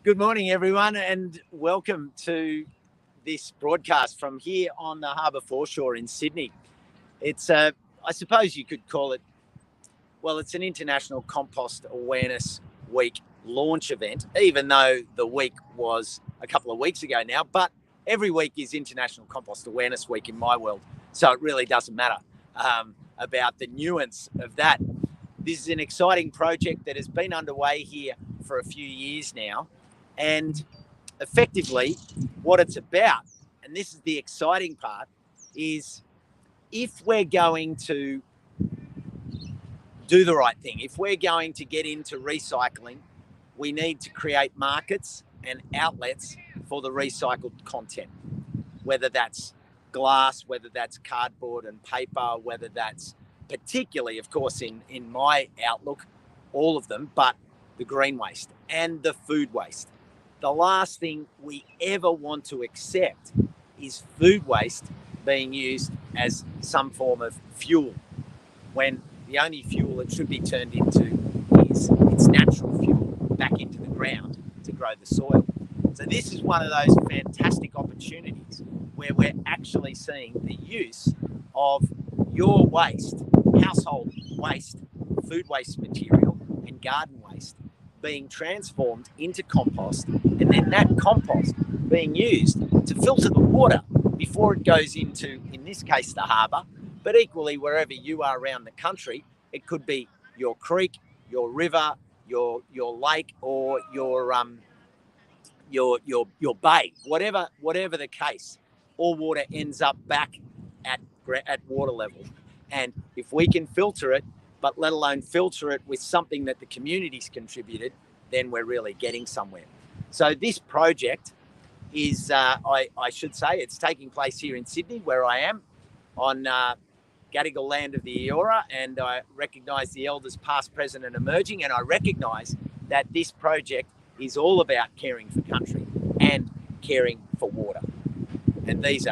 Good morning, everyone, and welcome to this broadcast from here on the Harbour Foreshore in Sydney. It's, I suppose you could call it, well, it's an International Compost Awareness Week launch event, even though the week was a couple of weeks ago now, but every week is International Compost Awareness Week in my world, so it really doesn't matter about the nuance of that. This is an exciting project that has been underway here for a few years now. And effectively, what it's about, and this is the exciting part, is if we're going to do the right thing, if we're going to get into recycling, we need to create markets and outlets for the recycled content, whether that's glass, whether that's cardboard and paper, whether that's particularly, of course, in my outlook, all of them, but the green waste and the food waste. The last thing we ever want to accept is food waste being used as some form of fuel, when the only fuel it should be turned into is its natural fuel back into the ground to grow the soil. So this is one of those fantastic opportunities where we're actually seeing the use of your waste, household waste, food waste material and garden waste being transformed into compost, and then that compost being used to filter the water before it goes into, in this case, the harbour, but equally wherever you are around the country. It could be your creek, your river, your lake, or your bay, whatever the case. All water ends up back at water level, and if we can filter it, but let alone filter it with something that the community's contributed, then we're really getting somewhere. So this project is, I should say, it's taking place here in Sydney, where I am, on Gadigal land of the Eora, and I recognise the elders past, present and emerging, and I recognise that this project is all about caring for country and caring for water. And this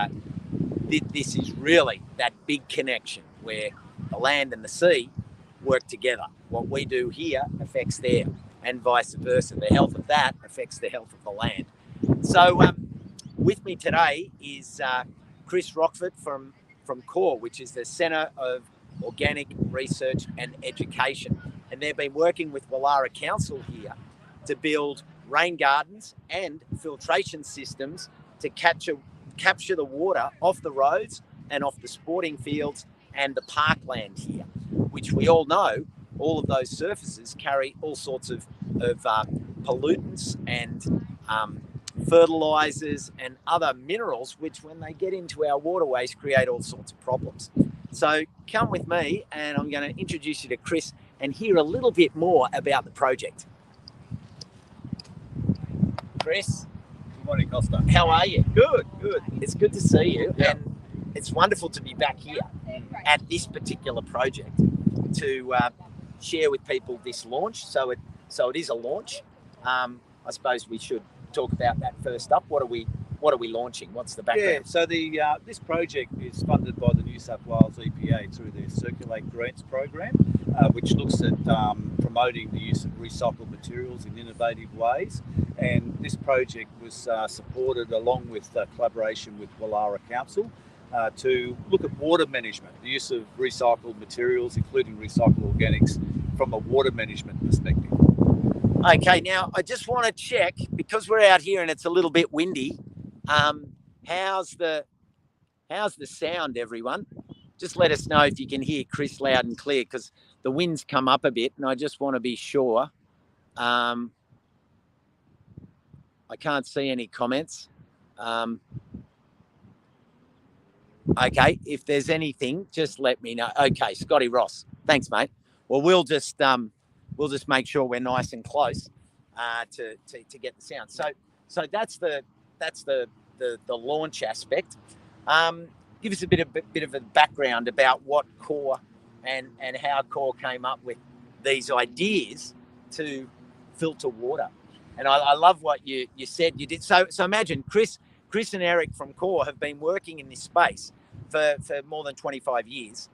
is really that big connection where the land and the sea work together. What we do here affects there, and vice versa. The health of that affects the health of the land. So with me today is Chris Rockford from CORE, which is the Centre of Organic Research and Education. And they've been working with Woollahra Council here to build rain gardens and filtration systems to capture the water off the roads and off the sporting fields and the parkland here, which we all know, all of those surfaces carry all sorts of pollutants and fertilizers and other minerals, which when they get into our waterways create all sorts of problems. So come with me and I'm going to introduce you to Chris and hear a little bit more about the project. Chris. Good morning, Costa. How are you? Good. It's good to see you. Yeah. And it's wonderful to be back here at this particular project to share with people this launch. So it is a launch. I suppose we should talk about that first up. What are we launching? What's the background? Yeah, so this project is funded by the New South Wales EPA through their Circulate Grants program, which looks at promoting the use of recycled materials in innovative ways. And this project was supported along with collaboration with Woollahra Council to look at water management, the use of recycled materials, including recycled organics, from a water management perspective. Okay, now I just want to check, because we're out here and it's a little bit windy, how's the sound, everyone? Just let us know if you can hear Chris loud and clear, because the wind's come up a bit and I just want to be sure. I can't see any comments. Okay, if there's anything, just let me know. Okay, Scotty Ross, thanks, mate. Well, we'll just make sure we're nice and close to get the sound. So that's the launch aspect. Give us a bit of a background about what CORE and how CORE came up with these ideas to filter water. And I love what you said you did. So imagine Chris and Eric from CORE have been working in this space for more than 25 years,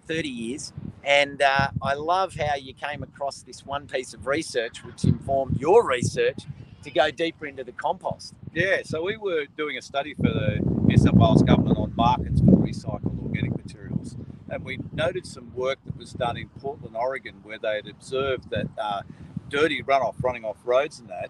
30 years. And I love how you came across this one piece of research which informed your research to go deeper into the compost. Yeah, so we were doing a study for the New South Wales government on markets for recycled organic materials, and we noted some work that was done in Portland, Oregon, where they had observed that dirty runoff running off roads and that,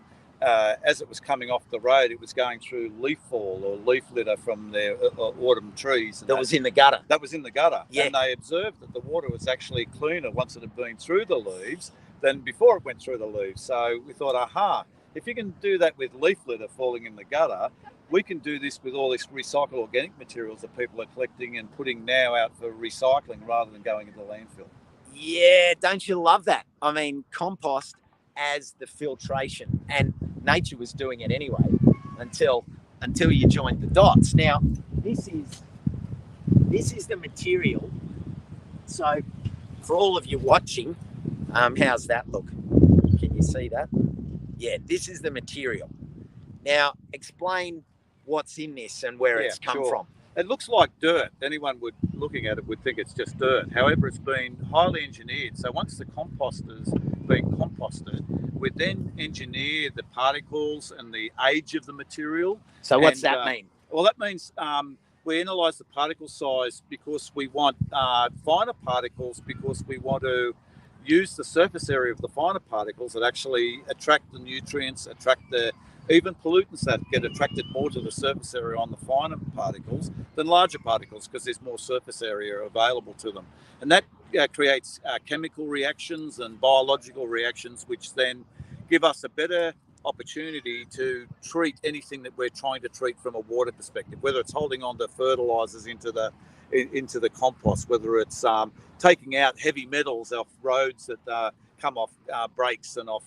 as it was coming off the road, it was going through leaf fall or leaf litter from their autumn trees. And that was in the gutter. That was in the gutter. Yeah. And they observed that the water was actually cleaner once it had been through the leaves than before it went through the leaves. So we thought, if you can do that with leaf litter falling in the gutter, we can do this with all this recycled organic materials that people are collecting and putting now out for recycling rather than going into landfill. Yeah, don't you love that? I mean, compost as the filtration, and nature was doing it anyway until you joined the dots. Now, this is the material. So, for all of you watching, how's that look? Can you see that? Yeah, this is the material. Now, explain what's in this and where it's come from. It looks like dirt. Anyone looking at it would think it's just dirt. However, it's been highly engineered. So once the compost has been composted, we then engineer the particles and the age of the material. So what's that mean? Well, that means we analyse the particle size because we want finer particles, because we want to use the surface area of the finer particles that actually attract the nutrients, attract the even pollutants that get attracted more to the surface area on the finer particles than larger particles, because there's more surface area available to them. And that creates chemical reactions and biological reactions, which then give us a better opportunity to treat anything that we're trying to treat from a water perspective, whether it's holding on to fertilizers into the compost, whether it's taking out heavy metals off roads that come off brakes and off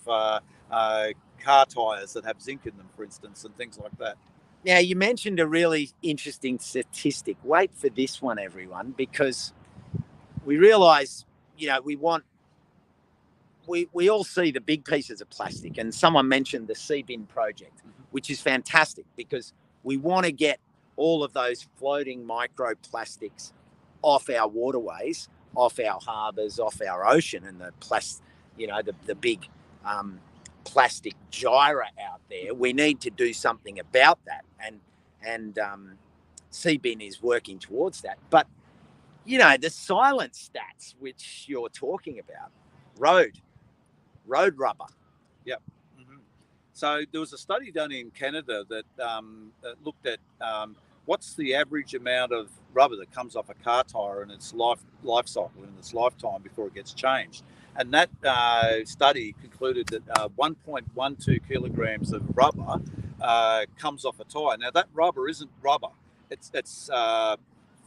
car tires that have zinc in them, for instance, and things like that. Now, you mentioned a really interesting statistic. Wait for this one, everyone, because we realise, we all see the big pieces of plastic, and someone mentioned the sea bin project, which is fantastic because we want to get all of those floating microplastics off our waterways, off our harbours, off our ocean, and the big plastic gyre out there. We need to do something about that, and Seabin is working towards that. But the silent stats which you're talking about, road rubber. Yep. Mm-hmm. So there was a study done in Canada that looked at what's the average amount of rubber that comes off a car tire in its life cycle, in its lifetime, before it gets changed. And that study concluded that 1.12 kilograms of rubber comes off a tyre. Now, that rubber isn't rubber. It's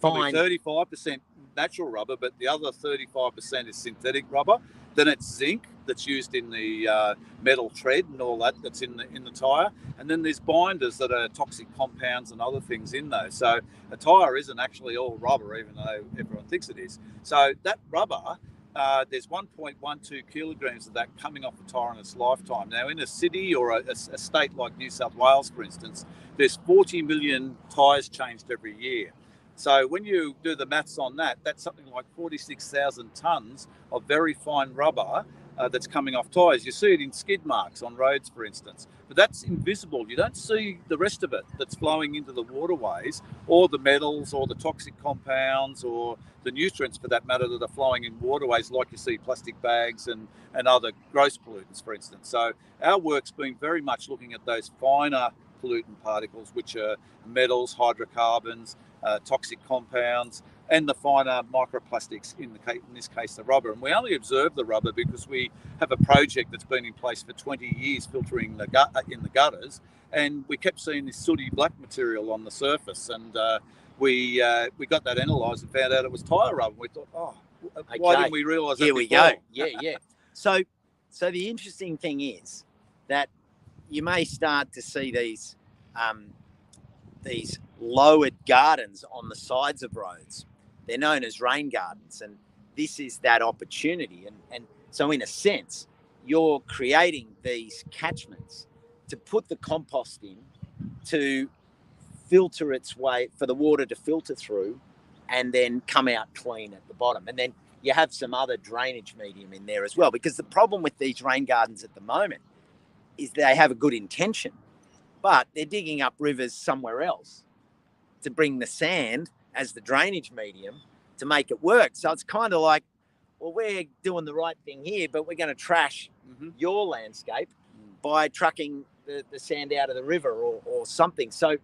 probably 35% natural rubber, but the other 35% is synthetic rubber. Then it's zinc that's used in the metal tread and all that that's in the tyre. And then there's binders that are toxic compounds and other things in those. So a tyre isn't actually all rubber, even though everyone thinks it is. So that rubber, there's 1.12 kilograms of that coming off a tyre in its lifetime. Now, in a city or a state like New South Wales, for instance, there's 40 million tyres changed every year. So when you do the maths on that, that's something like 46,000 tonnes of very fine rubber that's coming off tyres. You see it in skid marks on roads, for instance, but that's invisible. You don't see the rest of it that's flowing into the waterways, or the metals or the toxic compounds or the nutrients, for that matter, that are flowing in waterways, like you see plastic bags and other gross pollutants, for instance. So our work's been very much looking at those finer pollutant particles, which are metals, hydrocarbons, toxic compounds, and the finer microplastics, in this case the rubber. And we only observe the rubber because we have a project that's been in place for 20 years filtering in the gutters, and we kept seeing this sooty black material on the surface, and we got that analysed and found out it was tyre rubber. We thought, why didn't we realise that before? Here we go. Yeah. So the interesting thing is that you may start to see these lowered gardens on the sides of roads. They're known as rain gardens, and this is that opportunity. And so in a sense, you're creating these catchments to put the compost in, to filter its way, for the water to filter through and then come out clean at the bottom. And then you have some other drainage medium in there as well, because the problem with these rain gardens at the moment they have a good intention, but they're digging up rivers somewhere else to bring the sand as the drainage medium to make it work. So it's kind of like, well, we're doing the right thing here, but we're going to trash your landscape by trucking the sand out of the river or something. So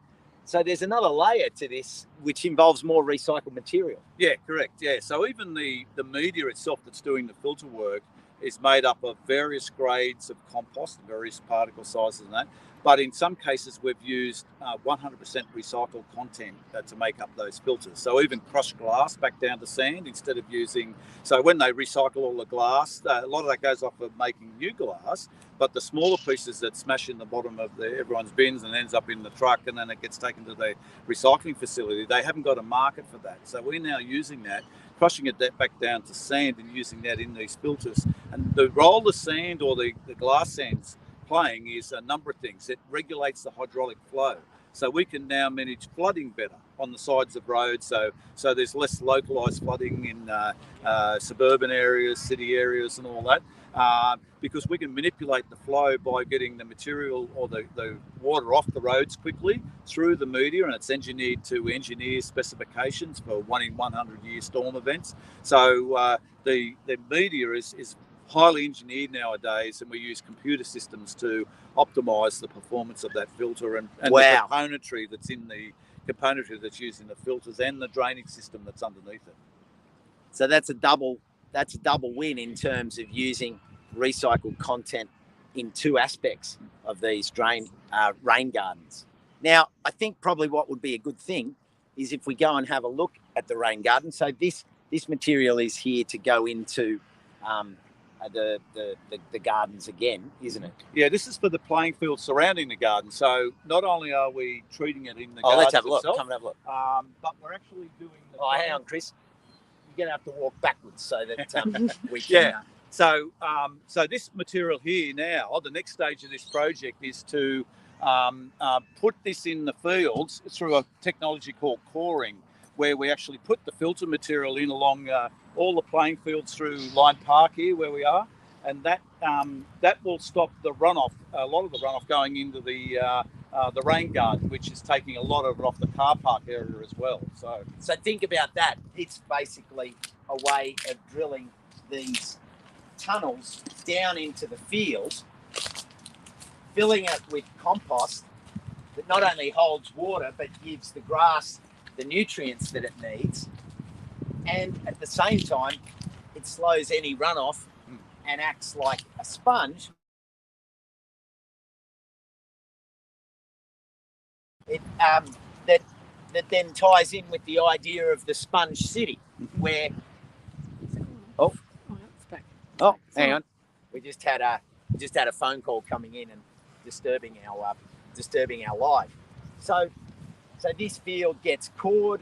there's another layer to this, which involves more recycled material. Yeah, correct. Yeah, so even the media itself that's doing the filter work is made up of various grades of compost, various particle sizes and that. But in some cases, we've used 100% recycled content to make up those filters. So even crushed glass back down to sand instead of using... So when they recycle all the glass, a lot of that goes off of making new glass, but the smaller pieces that smash in the bottom of everyone's bins and ends up in the truck and then it gets taken to the recycling facility, they haven't got a market for that. So we're now using that, crushing it back down to sand and using that in these filters. And the role the sand or the glass sand's playing is a number of things. It regulates the hydraulic flow. So we can now manage flooding better on the sides of roads. So there's less localised flooding in suburban areas, city areas and all that. Because we can manipulate the flow by getting the material or the water off the roads quickly through the media, and it's engineered to engineer specifications for 1 in 100 year storm events. So the media is highly engineered nowadays, and we use computer systems to optimize the performance of that filter and Wow. the componentry that's used in the filters and the drainage system that's underneath it. So that's a double win in terms of using recycled content in two aspects of these rain gardens. Now, I think probably what would be a good thing is if we go and have a look at the rain garden. So this material is here to go into the gardens again, isn't it? Yeah, this is for the playing field surrounding the garden. So not only are we treating it in the garden let's have a look. itself, Come and have a look. but we're actually doing... Hang on, Chris. You're going to have to walk backwards so that we can... Yeah. So this material here now, the next stage of this project is to put this in the fields through a technology called coring, where we actually put the filter material in along all the playing fields through Line Park here where we are, and that will stop the runoff, a lot of the runoff going into the rain garden, which is taking a lot of it off the car park area as well. So think about that. It's basically a way of drilling these tunnels down into the field, filling it with compost that not only holds water but gives the grass the nutrients that it needs, and at the same time it slows any runoff and acts like a sponge. It that then ties in with the idea of the sponge city, where hang on, we just had a phone call coming in and disturbing our live. So this field gets cored,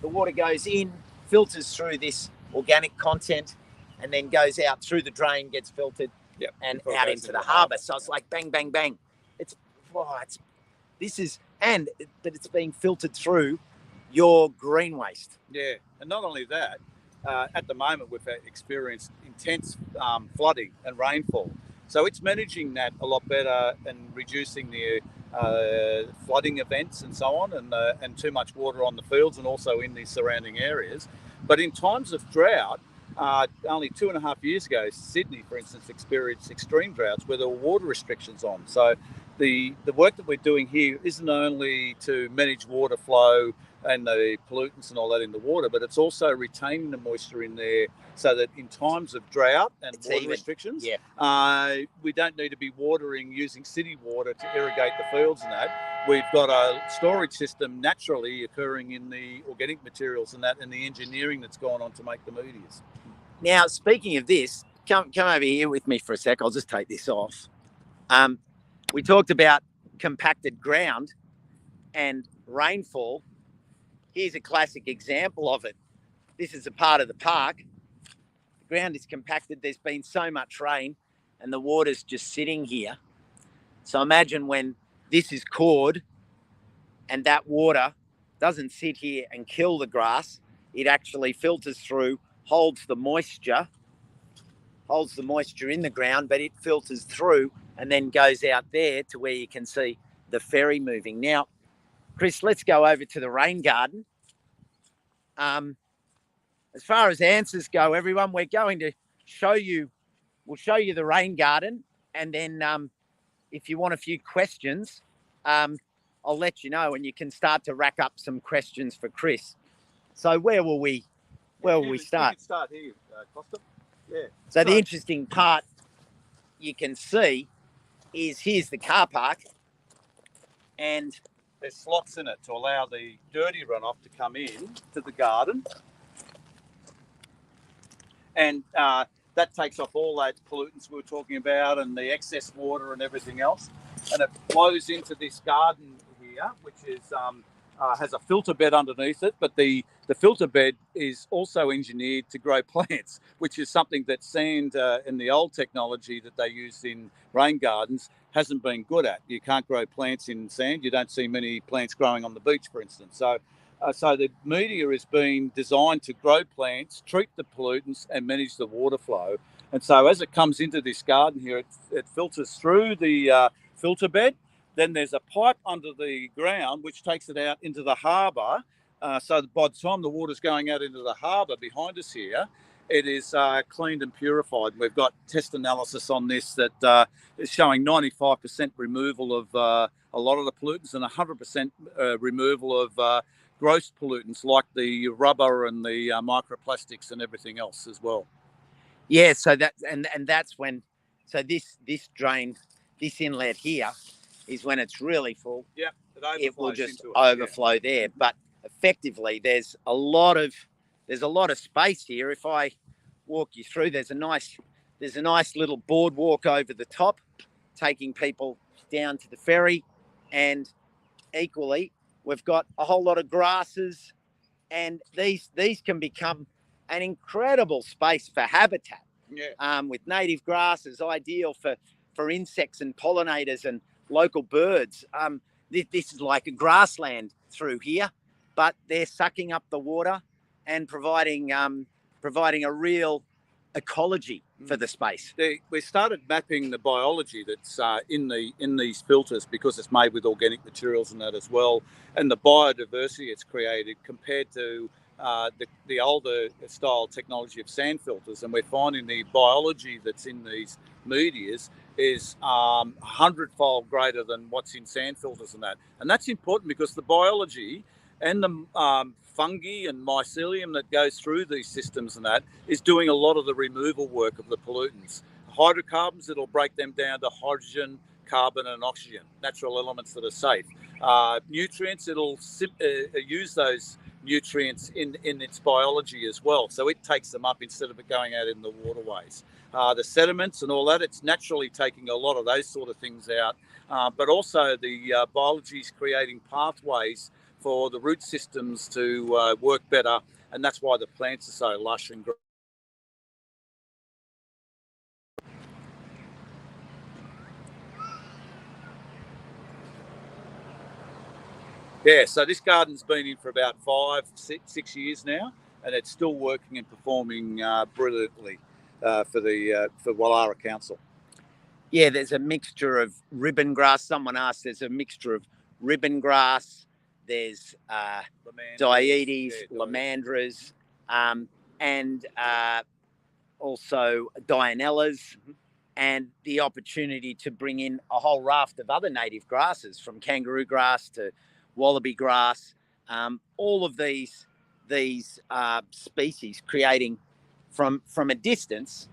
the water goes in, filters through this organic content, and then goes out through the drain, gets filtered, and out into the harbour. So it's like bang, bang, bang. It's being filtered through your green waste. Yeah, and not only that, at the moment we've experienced intense flooding and rainfall. So it's managing that a lot better and reducing the flooding events and so on, and too much water on the fields and also in the surrounding areas. But in times of drought, only 2.5 years ago, Sydney, for instance, experienced extreme droughts where there were water restrictions on. So the work that we're doing here isn't only to manage water flow and the pollutants and all that in the water, but it's also retaining the moisture in there so that in times of drought and water restrictions, we don't need to be watering using city water to irrigate the fields and that. We've got a storage system naturally occurring in the organic materials and that, and the engineering that's gone on to make the medias. Now, speaking of this, come over here with me for a sec. I'll just take this off. We talked about compacted ground and rainfall. Here's a classic example of it. This is a part of the park. The ground is compacted. There's been so much rain and the water's just sitting here. So imagine when this is cored and that water doesn't sit here and kill the grass. It actually filters through, holds the moisture, holds the moisture in the ground, but it filters through and then goes out there to where you can see the ferry moving. Now, Chris, let's go over to the rain garden. As far as answers go, everyone, we're going to show you, we'll show you the rain garden, and then if you want a few questions, I'll let you know, and you can start to rack up some questions for Chris. So where will we start? We can start here, Costa. Yeah. So the interesting part you can see is here's the car park, and there's slots in it to allow the dirty runoff to come in to the garden, and that takes off all those pollutants we were talking about and the excess water and everything else, and it flows into this garden here, which is has a filter bed underneath it, but the filter bed is also engineered to grow plants, which is something that sand in the old technology that they used in rain gardens hasn't been good at. You can't grow plants in sand. You don't see many plants growing on the beach, for instance. So the media is being designed to grow plants, treat the pollutants, and manage the water flow. And so as it comes into this garden here, it filters through the filter bed. Then there's a pipe under the ground which takes it out into the harbour. So by the time the water's going out into the harbour behind us here, it is cleaned and purified. We've got test analysis on this that is showing 95% removal of a lot of the pollutants and 100% removal of gross pollutants like the rubber and the microplastics and everything else as well. Yeah, so that and that's when, so this drain, this inlet here is when it's really full. Yeah, it will just overflow there. But effectively, there's a lot of space here. If I walk you through, there's a nice little boardwalk over the top, taking people down to the ferry, and equally, we've got a whole lot of grasses, and these can become an incredible space for habitat. Yeah. With native grasses, ideal for insects and pollinators and local birds. This is like a grassland through here, but they're sucking up the water and providing a real ecology for the space. We started mapping the biology that's in these filters, because it's made with organic materials and that as well, and the biodiversity it's created compared to the older style technology of sand filters. And we're finding the biology that's in these medias is 100-fold greater than what's in sand filters and that. And that's important because the biology and the fungi and mycelium that goes through these systems and that is doing a lot of the removal work of the pollutants. Hydrocarbons, it'll break them down to hydrogen, carbon and oxygen, natural elements that are safe. Nutrients, it'll use those nutrients in its biology as well. So it takes them up instead of it going out in the waterways. The sediments and all that, it's naturally taking a lot of those sort of things out. But also the biology is creating pathways for the root systems to work better. And that's why the plants are so lush and green. Yeah, so this garden's been in for about 5-6 years now, and it's still working and performing brilliantly for Wallara Council. Yeah, there's a mixture of ribbon grass. Someone asked, there's a mixture of ribbon grass, there's dietes, lomandras, and also dianellas, and the opportunity to bring in a whole raft of other native grasses, from kangaroo grass to wallaby grass, all of these species creating from a distance.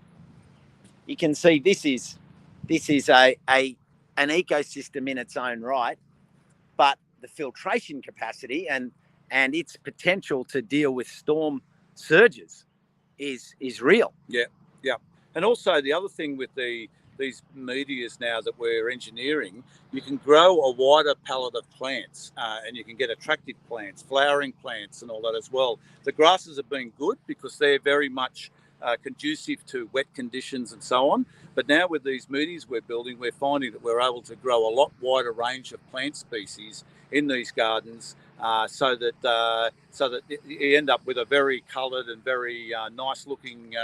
You can see this is an ecosystem in its own right, but the filtration capacity and its potential to deal with storm surges is real. Yeah. And also the other thing with these medias now that we're engineering, you can grow a wider palette of plants, and you can get attractive plants, flowering plants and all that as well. The grasses have been good because they're very much conducive to wet conditions and so on. But now with these medias we're building, we're finding that we're able to grow a lot wider range of plant species in these gardens, so that you end up with a very coloured and very nice looking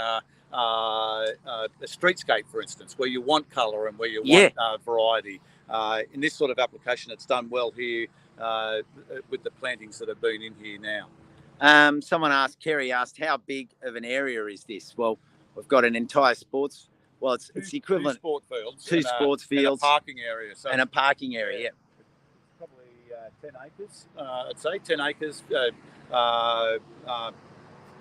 a streetscape, for instance, where you want colour and where you want variety. In this sort of application, it's done well here with the plantings that have been in here now. Someone asked, Kerry asked, how big of an area is this? Well, we've got an entire sports. Well, it's the equivalent. 2 sport fields. Two sports fields. And a parking area. So and a parking area, probably 10 acres, I'd say. 10 acres, 5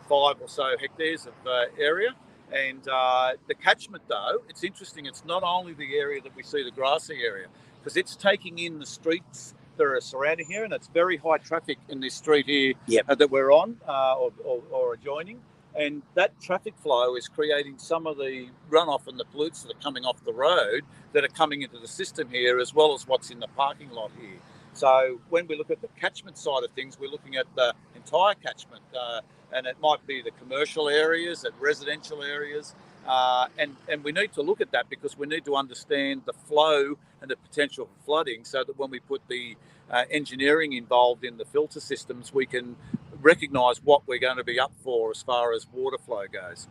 or so hectares of area. And the catchment, though, it's interesting. It's not only the area that we see, the grassy area, because it's taking in the streets that are surrounding here, and it's very high traffic in this street here that we're on or adjoining. And that traffic flow is creating some of the runoff and the pollutants that are coming off the road that are coming into the system here, as well as what's in the parking lot here. So when we look at the catchment side of things, we're looking at the entire catchment, and it might be the commercial areas, at residential areas, and we need to look at that because we need to understand the flow and the potential for flooding, so that when we put the engineering involved in the filter systems, we can recognise what we're going to be up for as far as water flow goes.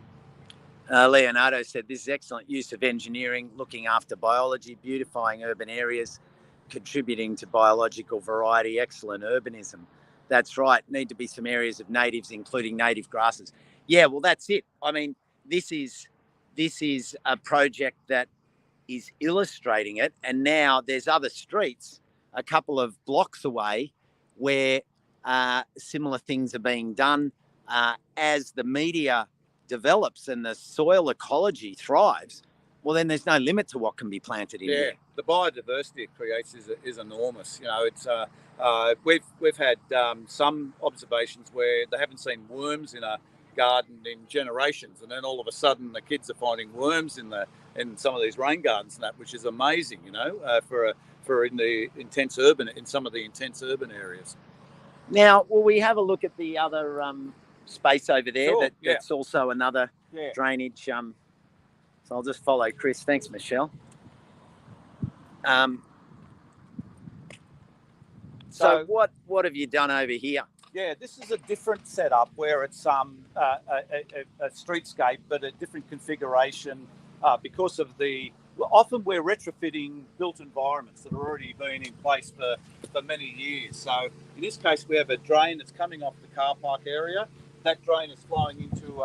Leonardo said, this is excellent use of engineering, looking after biology, beautifying urban areas, contributing to biological variety, excellent urbanism. That's right. Need to be some areas of natives, including native grasses. Yeah, well, that's it. I mean, this is a project that is illustrating it. And now there's other streets a couple of blocks away where similar things are being done. As the media develops and the soil ecology thrives, well, then there's no limit to what can be planted in here. The biodiversity it creates is enormous. You know, it's we've had some observations where they haven't seen worms in a garden in generations, and then all of a sudden the kids are finding worms in some of these rain gardens and that, which is amazing. You know, for in some of the intense urban areas. Now, will we have a look at the other space over there? Sure, that's also another drainage. So I'll just follow Chris. Thanks, Michelle. So what have you done over here? Yeah, this is a different setup where it's a streetscape, but a different configuration because of often we're retrofitting built environments that have already been in place for many years. So in this case, we have a drain that's coming off the car park area. That drain is flowing into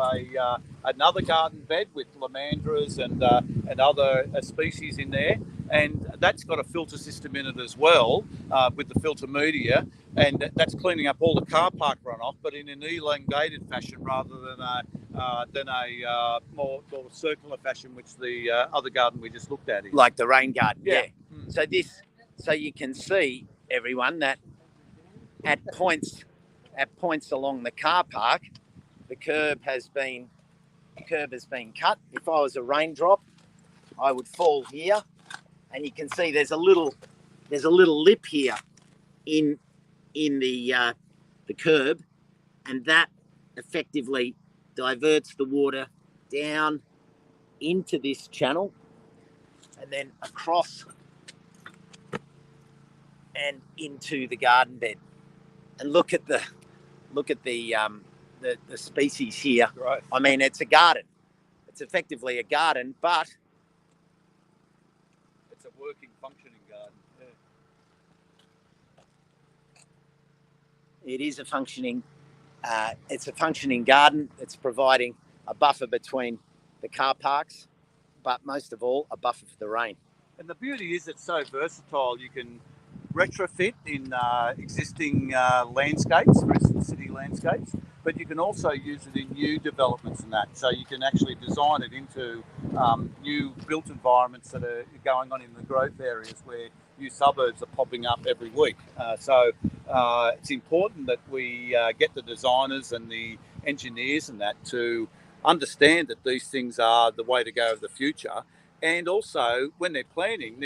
another garden bed with lamandras and other species in there, and that's got a filter system in it as well with the filter media, and that's cleaning up all the car park runoff, but in an elongated fashion rather than a more circular fashion, which the other garden we just looked at is. Like the rain garden, yeah. Mm. So you can see, everyone, that at points along the car park, the curb has been cut. If I was a raindrop, I would fall here, and you can see there's a little lip here in the curb, and that effectively diverts the water down into this channel and then across and into the garden bed. And look at the species here. Right. I mean, it's a garden. It's effectively a garden, but it's a working, functioning garden. Yeah. It is a functioning. It's a functioning garden. It's providing a buffer between the car parks, but most of all, a buffer for the rain. And the beauty is it's so versatile. You can retrofit in existing landscapes, for instance, city landscapes, but you can also use it in new developments and that. So you can actually design it into new built environments that are going on in the growth areas where new suburbs are popping up every week. So it's important that we get the designers and the engineers and that to understand that these things are the way to go of the future. And also, when they're planning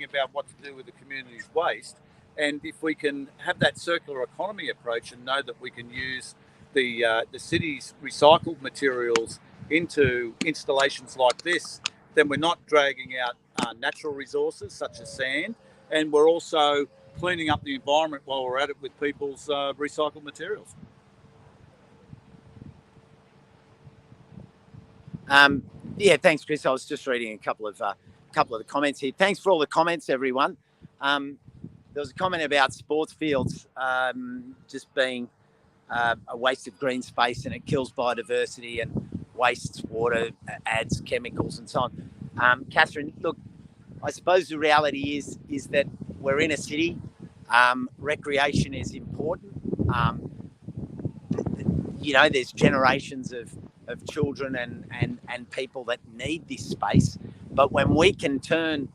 about what to do with the community's waste. And if we can have that circular economy approach and know that we can use the city's recycled materials into installations like this, then we're not dragging out natural resources such as sand, and we're also cleaning up the environment while we're at it with people's recycled materials. Yeah, thanks, Chris. I was just reading a couple of the comments here. Thanks for all the comments, everyone. There was a comment about sports fields just being a waste of green space, and it kills biodiversity and wastes water, adds chemicals and so on. Catherine, look, I suppose the reality is that we're in a city. Recreation is important. There's generations of children and people that need this space. But when we can turn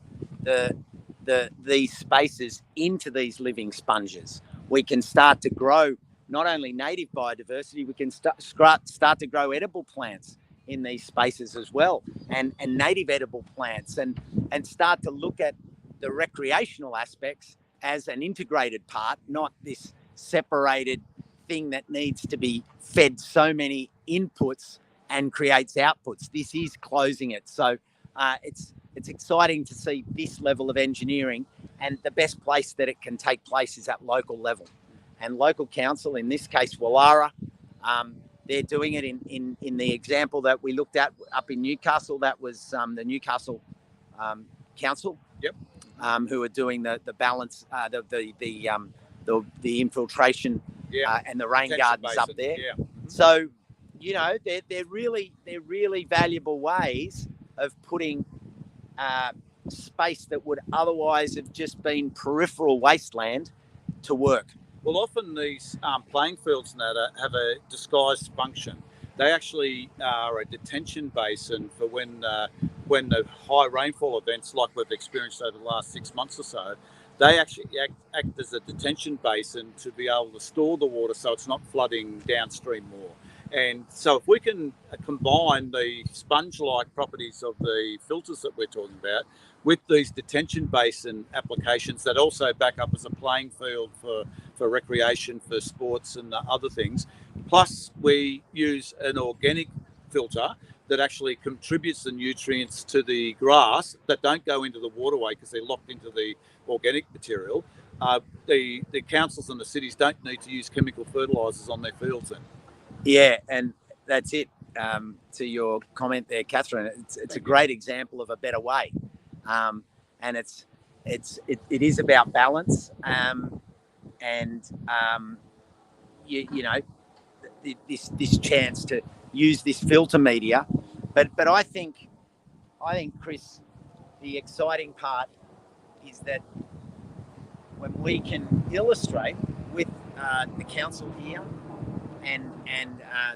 these spaces into these living sponges, we can start to grow not only native biodiversity, we can start to grow edible plants in these spaces as well, and native edible plants, and start to look at the recreational aspects as an integrated part, not this separated thing that needs to be fed so many inputs and creates outputs. This is closing it. So it's exciting to see this level of engineering, and the best place that it can take place is at local level. And local council, in this case, Wallara, they're doing it in the example that we looked at up in Newcastle. That was the Newcastle Council, who are doing the balance, the infiltration and the rain gardens up there. Yeah. So, they're really valuable ways of putting space that would otherwise have just been peripheral wasteland to work. Well, often these playing fields and that have a disguised function. They actually are a detention basin for when the high rainfall events like we've experienced over the last 6 months or so, they actually act as a detention basin to be able to store the water so it's not flooding downstream more. And so if we can combine the sponge-like properties of the filters that we're talking about with these detention basin applications that also back up as a playing field for recreation, for sports and other things, plus we use an organic filter that actually contributes the nutrients to the grass that don't go into the waterway because they're locked into the organic material, the councils and the cities don't need to use chemical fertilisers on their fields then. Yeah, and that's it. To your comment there, Catherine, it's a great example of a better way, and it is about balance, this chance to use this filter media, but I think Chris, the exciting part is that when we can illustrate with the council here and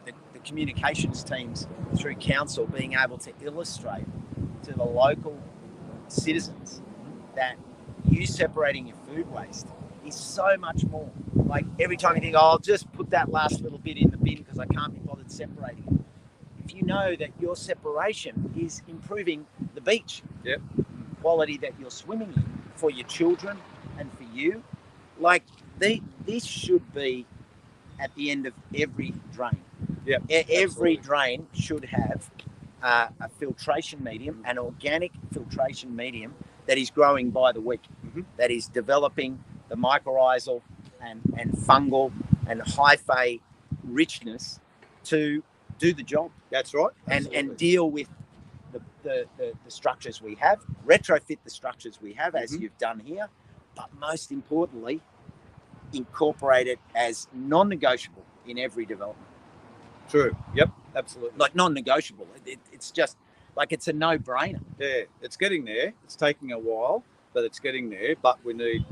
the communications teams through council being able to illustrate to the local citizens that you separating your food waste is so much more. Like every time you think, I'll just put that last little bit in the bin because I can't be bothered separating it. If you know that your separation is improving the beach quality that you're swimming in for your children and for you, like this should be at the end of every drain. Yeah, every drain should have a filtration medium, an organic filtration medium that is growing by the week, that is developing the mycorrhizal and fungal and hyphae richness to do the job. That's right. And deal with the structures we have, retrofit the structures we have as you've done here, but most importantly, incorporate it as non-negotiable in every development. True. Yep, absolutely. Like non-negotiable. It's just like it's a no-brainer. Yeah, it's getting there. It's taking a while, but it's getting there. But we need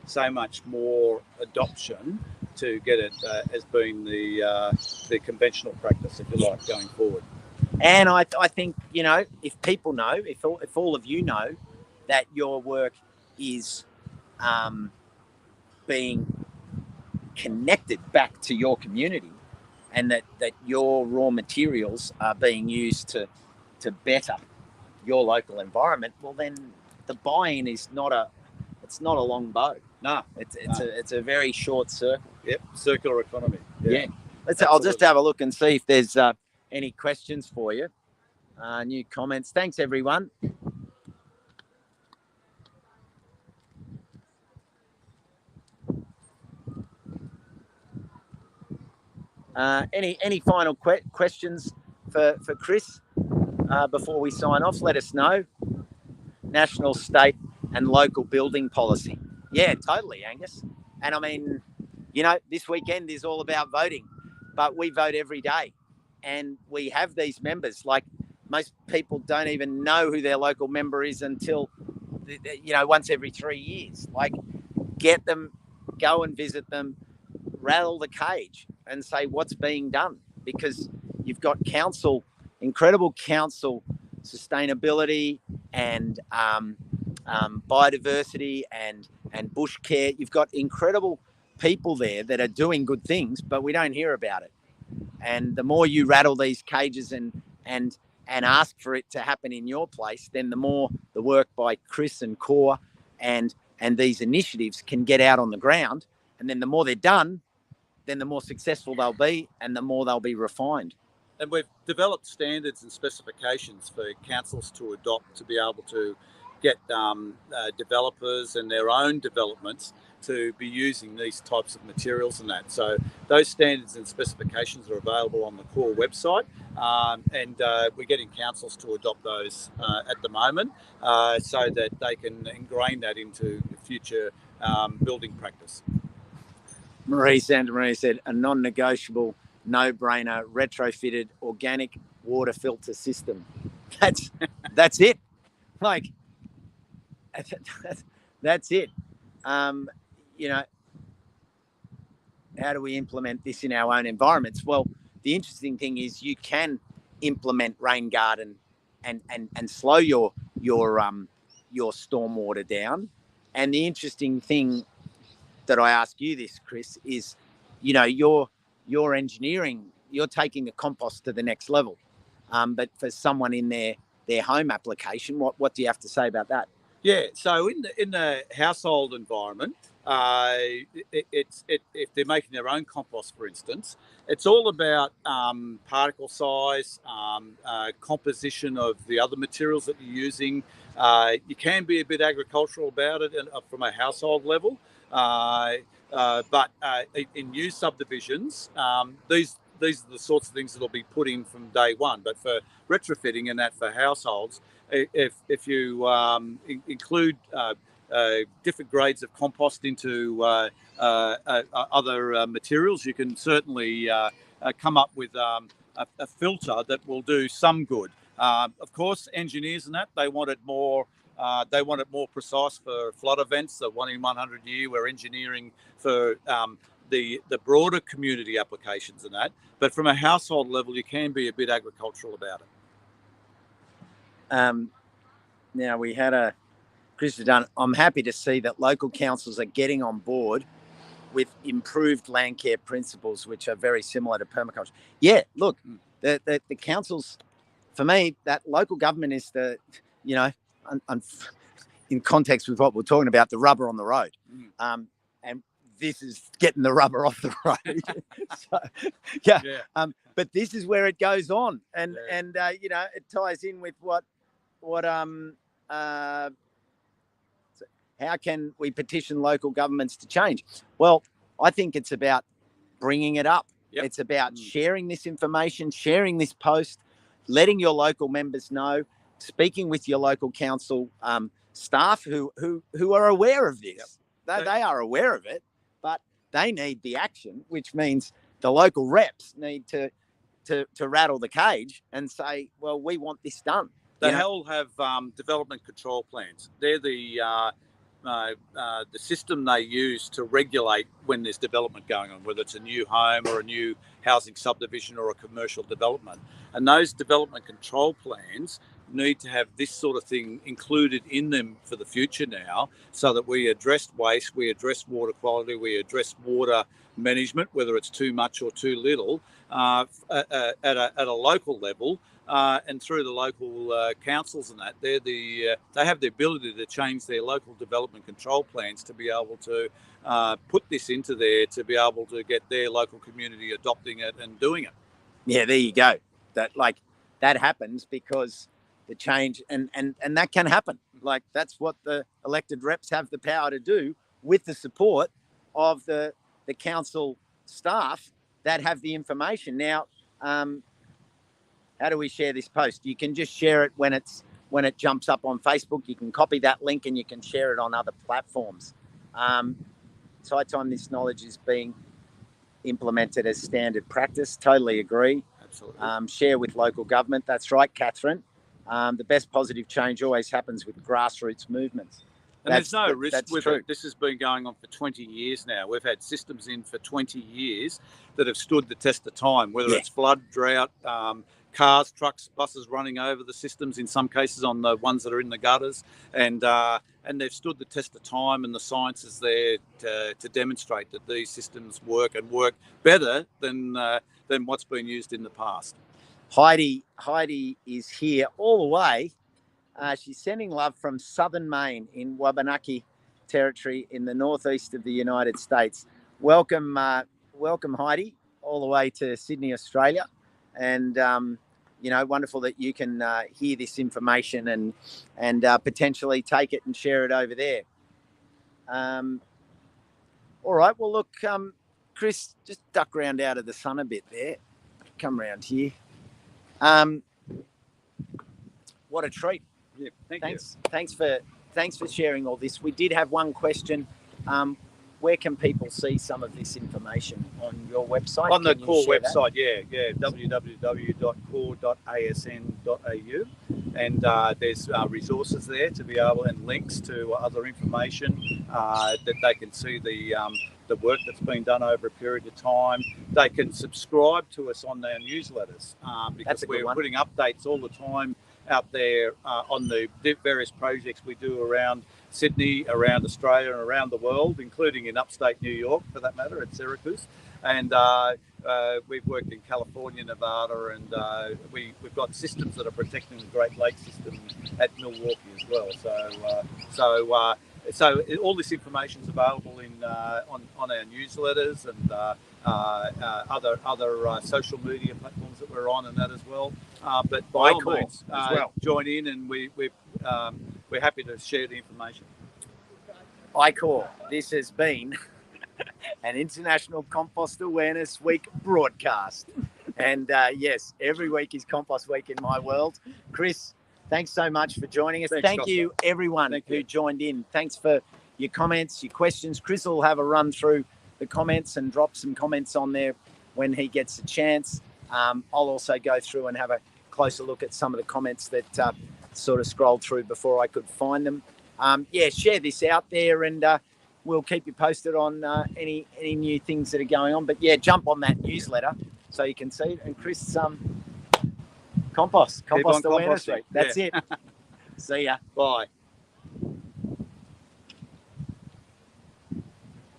so much more adoption to get it as being the conventional practice, if you like, going forward. And I think, if people know, if all of you know that your work is being connected back to your community and that your raw materials are being used to better your local environment, well then the buy-in is not a long bow. No, it's a very short circle. Yep, circular economy. Yeah. I'll just have a look and see if there's any questions for you. New comments. Thanks everyone. Any final questions for Chris? before we sign off, let us know. National, state, and local building policy. Yeah, totally, Angus. And I mean, this weekend is all about voting, but we vote every day. And we have these members. Like, most people don't even know who their local member is until, once every 3 years. Like, get them, go and visit them, rattle the cage and say what's being done, because you've got incredible council sustainability and biodiversity and bush care. You've got incredible people there that are doing good things, but we don't hear about it. And the more you rattle these cages and ask for it to happen in your place, then the more the work by Chris and Core and these initiatives can get out on the ground. And then the more they're done, then the more successful they'll be and the more they'll be refined. And we've developed standards and specifications for councils to adopt to be able to get developers and their own developments to be using these types of materials and that. So those standards and specifications are available on the Core website, and we're getting councils to adopt those at the moment so that they can ingrain that into future building practice. Marie Santamaria said, a non-negotiable, no-brainer, retrofitted organic water filter system. That's it. Like, that's it. How do we implement this in our own environments? Well, the interesting thing is you can implement rain garden and slow your stormwater down. And the interesting thing that I ask you this, Chris, is, your engineering, you're taking the compost to the next level. But for someone in their home application, what do you have to say about that? Yeah, so in the household environment, if they're making their own compost, for instance, it's all about particle size, composition of the other materials that you're using. You can be a bit agricultural about it from a household level, but in new subdivisions, these are the sorts of things that'll be put in from day one. But for retrofitting and that for households, if you include different grades of compost into other materials, you can certainly come up with a filter that will do some good. Of course, engineers and that, they want it more precise for flood events. The 1 in 100 year, we're engineering for the broader community applications and that. But from a household level, you can be a bit agricultural about it. Now, we had Chris Dunn. I'm happy to see that local councils are getting on board with improved land care principles, which are very similar to permaculture. Yeah, look, the councils, for me, that local government is in context with what we're talking about, the rubber on the road. And this is getting the rubber off the road. So, yeah. But this is where it goes on. And it ties in with what how can we petition local governments to change? Well, I think it's about bringing it up. Yep. It's about sharing this information, sharing this post, letting your local members know, speaking with your local council staff who are aware of this. Yep. They are aware of it, but they need the action, which means the local reps need to rattle the cage and say, well, we want this done. They all have development control plans. They're the system they use to regulate when there's development going on, whether it's a new home or a new housing subdivision or a commercial development. And those development control plans need to have this sort of thing included in them for the future now, so that we address waste, we address water quality, we address water management, whether it's too much or too little, at a local level. And through the local councils and that, they have the ability to change their local development control plans to be able to put this into there, to be able to get their local community adopting it and doing it. Yeah, there you go. That happens because the change, and that can happen. Like, that's what the elected reps have the power to do, with the support of the council staff that have the information. Now, how do we share this post? You can just share it when it jumps up on Facebook. You can copy that link and you can share it on other platforms. It's high time this knowledge is being implemented as standard practice. Totally agree. Absolutely. Share with local government. That's right, Catherine. The best positive change always happens with grassroots movements. And there's no risk with true. it. This has been going on for 20 years now. We've had systems in for 20 years that have stood the test of time, whether it's flood, drought, cars, trucks, buses running over the systems, in some cases on the ones that are in the gutters. And they've stood the test of time, and the science is there to demonstrate that these systems work and work better than what's been used in the past. Heidi is here all the way. She's sending love from southern Maine in Wabanaki territory in the northeast of the United States. Welcome, Heidi, all the way to Sydney, Australia. And, wonderful that you can hear this information and potentially take it and share it over there. All right, well, look, Chris, just duck round out of the sun a bit there. Come round here. What a treat. Yeah, thanks for sharing all this. We did have one question. Where can people see some of this information on your website? On the core website, www.core.asn.au, and there's resources there to be able, and links to other information that they can see the work that's been done over a period of time. They can subscribe to us on our newsletters because we're putting updates all the time out there on the various projects we do around Sydney, around Australia, and around the world, including in upstate New York, for that matter, at Syracuse. And we've worked in California, Nevada, and we've got systems that are protecting the Great Lakes system at Milwaukee as well. So all this information is available on our newsletters and other social media platforms that we're on, and that as well. But by all means, join in, and we're happy to share the information. iCore, this has been an International Compost Awareness Week broadcast. And yes, every week is Compost Week in my world. Chris, thanks so much for joining us. Thank you, everyone who joined in. Thanks for your comments, your questions. Chris will have a run through the comments and drop some comments on there when he gets a chance. I'll also go through and have a closer look at some of the comments that sort of scrolled through before I could find them. Share this out there, and we'll keep you posted on any new things that are going on. But jump on that newsletter so you can see it. And Chris, Compost Awareness Week. That's it. See ya. Bye.